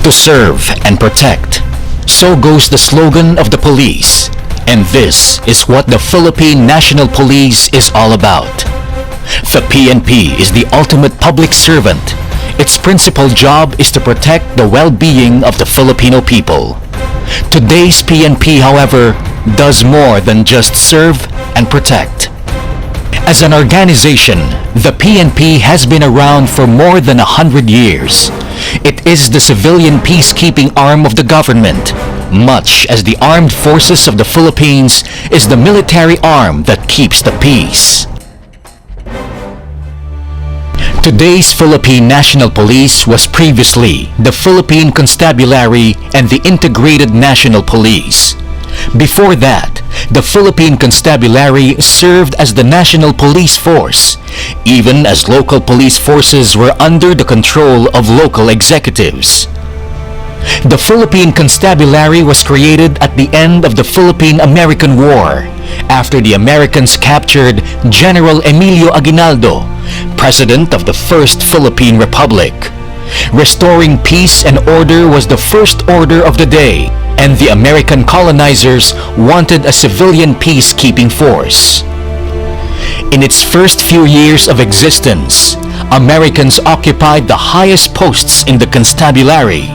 To serve and protect. So goes the slogan of the police. And this is what the Philippine National Police is all about. The PNP is the ultimate public servant. Its principal job is to protect the well-being of the Filipino people. Today's PNP, however, does more than just serve and protect. As an organization, the PNP has been around for more than 100 years. It is the civilian peacekeeping arm of the government, much as the armed forces of the Philippines is the military arm that keeps the peace. Today's Philippine National Police was previously the Philippine Constabulary and the Integrated National Police. Before that, the Philippine Constabulary served as the National Police Force, even as local police forces were under the control of local executives. The Philippine Constabulary was created at the end of the Philippine-American War, after the Americans captured General Emilio Aguinaldo, President of the First Philippine Republic. Restoring peace and order was the first order of the day, and the American colonizers wanted a civilian peacekeeping force. In its first few years of existence, Americans occupied the highest posts in the constabulary.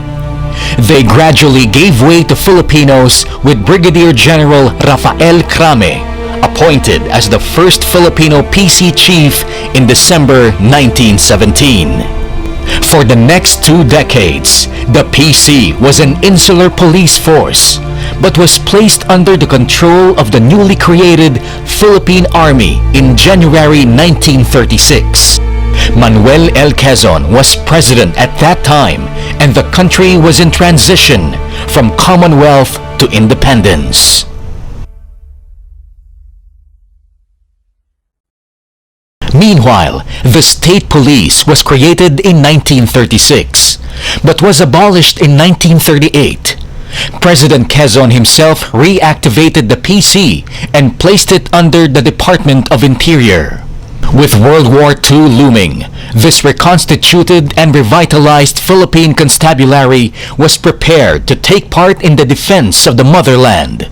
They gradually gave way to Filipinos with Brigadier General Rafael Crame, appointed as the first Filipino PC chief in December 1917. For the next 2 decades, the PC was an insular police force, but was placed under the control of the newly created Philippine Army in January 1936. Manuel L. Quezon was president at that time, and the country was in transition from Commonwealth to independence. Meanwhile, the state police was created in 1936, but was abolished in 1938. President Quezon himself reactivated the PC and placed it under the Department of Interior. With World War II looming, this reconstituted and revitalized Philippine Constabulary was prepared to take part in the defense of the motherland.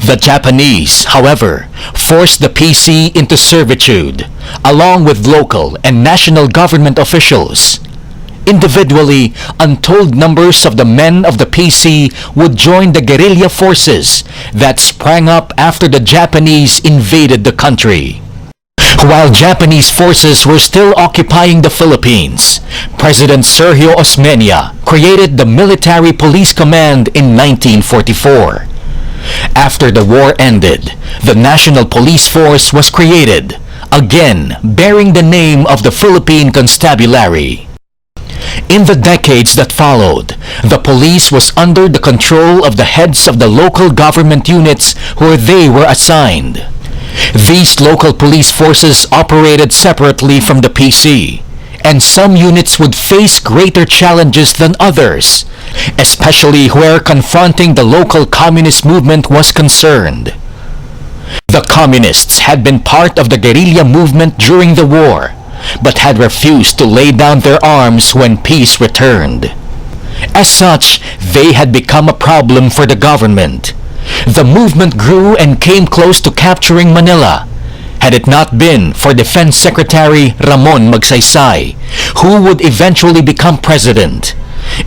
The Japanese, however, forced the PC into servitude, along with local and national government officials. Individually, untold numbers of the men of the PC would join the guerrilla forces that sprang up after the Japanese invaded the country. While Japanese forces were still occupying the Philippines, President Sergio Osmeña created the Military Police Command in 1944. After the war ended, the National Police Force was created, again bearing the name of the Philippine Constabulary. In the decades that followed, the police was under the control of the heads of the local government units where they were assigned. These local police forces operated separately from the PC, and some units would face greater challenges than others, especially where confronting the local communist movement was concerned. The communists had been part of the guerrilla movement during the war, but had refused to lay down their arms when peace returned. As such, they had become a problem for the government. The movement grew and came close to capturing Manila, had it not been for Defense Secretary Ramon Magsaysay, who would eventually become president.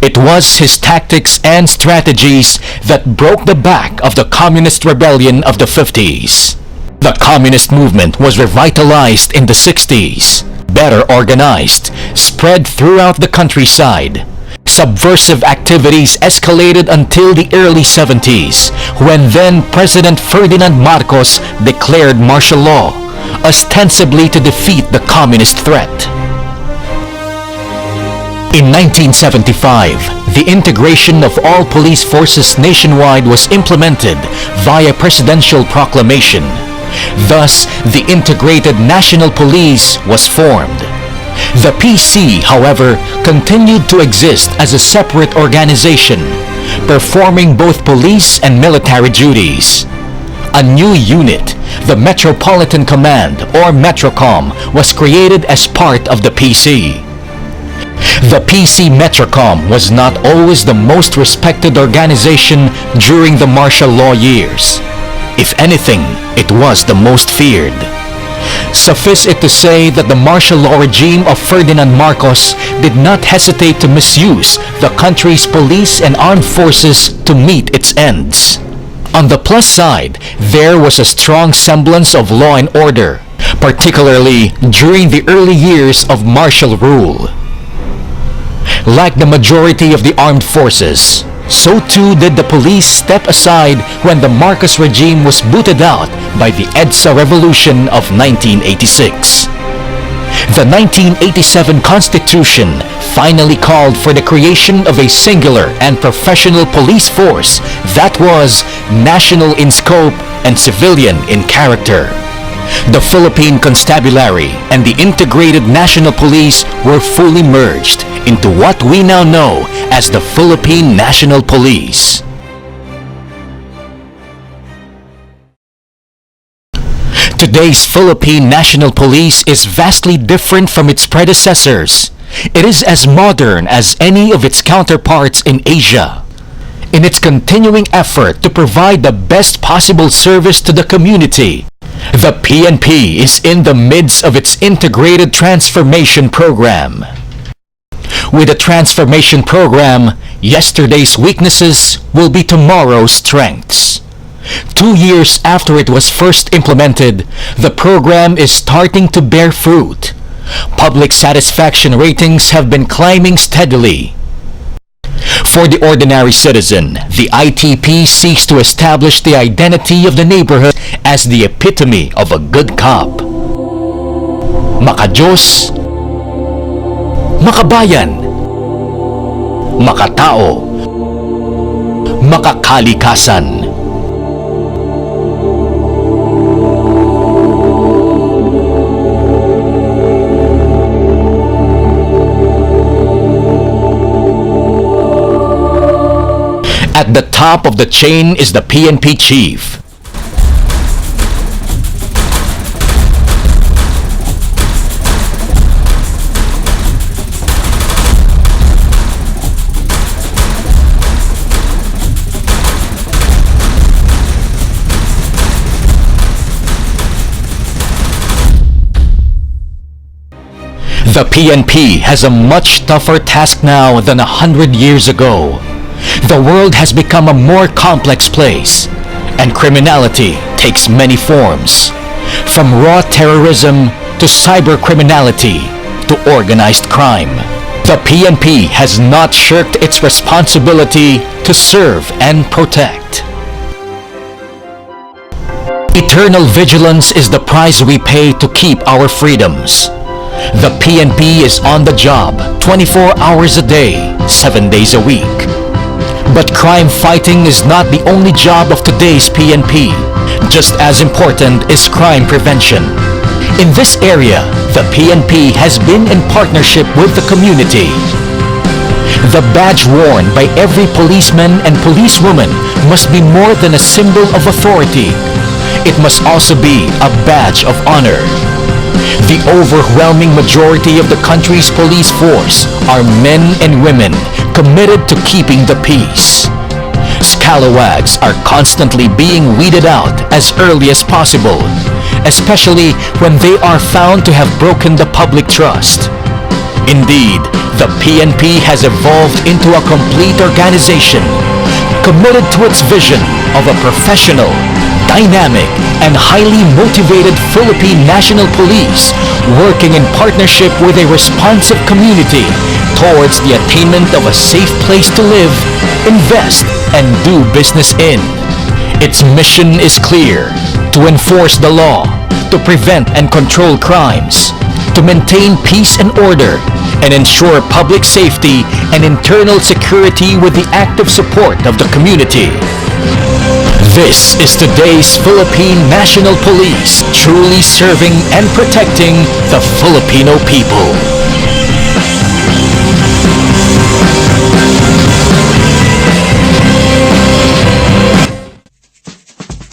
It was his tactics and strategies that broke the back of the communist rebellion of the 50s. The communist movement was revitalized in the 60s, better organized, spread throughout the countryside. Subversive activities escalated until the early 70s, when then President Ferdinand Marcos declared martial law, ostensibly to defeat the communist threat. In 1975, the integration of all police forces nationwide was implemented via presidential proclamation. Thus, the Integrated National Police was formed. The PC, however, continued to exist as a separate organization, performing both police and military duties. A new unit, the Metropolitan Command or Metrocom, was created as part of the PC. The PC Metrocom was not always the most respected organization during the martial law years. If anything, it was the most feared. Suffice it to say that the martial law regime of Ferdinand Marcos did not hesitate to misuse the country's police and armed forces to meet its ends. On the plus side, there was a strong semblance of law and order, particularly during the early years of martial rule. Like the majority of the armed forces, so too did the police step aside when the Marcos regime was booted out by the EDSA Revolution of 1986. The 1987 Constitution finally called for the creation of a singular and professional police force that was national in scope and civilian in character. The Philippine Constabulary and the Integrated National Police were fully merged into what we now know as the Philippine National Police. Today's Philippine National Police is vastly different from its predecessors. It is as modern as any of its counterparts in Asia. In its continuing effort to provide the best possible service to the community, the PNP is in the midst of its integrated transformation program. With the transformation program, yesterday's weaknesses will be tomorrow's strengths. 2 years after it was first implemented, the program is starting to bear fruit. Public satisfaction ratings have been climbing steadily. For the ordinary citizen, the ITP seeks to establish the identity of the neighborhood as the epitome of a good cop. Makadiyos, makabayan, makatao, makakalikasan. At the top of the chain is the PNP chief. The PNP has a much tougher task now than 100 years ago. The world has become a more complex place, and criminality takes many forms, from raw terrorism to cyber criminality to organized crime. The PNP has not shirked its responsibility to serve and protect. Eternal vigilance is the price we pay to keep our freedoms. The PNP is on the job 24 hours a day, 7 days a week. But crime fighting is not the only job of today's PNP. Just as important is crime prevention. In this area, the PNP has been in partnership with the community. The badge worn by every policeman and policewoman must be more than a symbol of authority. It must also be a badge of honor. The overwhelming majority of the country's police force are men and women committed to keeping the peace. Scalawags are constantly being weeded out as early as possible, especially when they are found to have broken the public trust. Indeed, the PNP has evolved into a complete organization, committed to its vision of a professional, dynamic, and highly motivated Philippine National Police working in partnership with a responsive community towards the attainment of a safe place to live, invest, and do business in. Its mission is clear: to enforce the law, to prevent and control crimes, to maintain peace and order, and ensure public safety and internal security with the active support of the community. This is today's Philippine National Police, truly serving and protecting the Filipino people.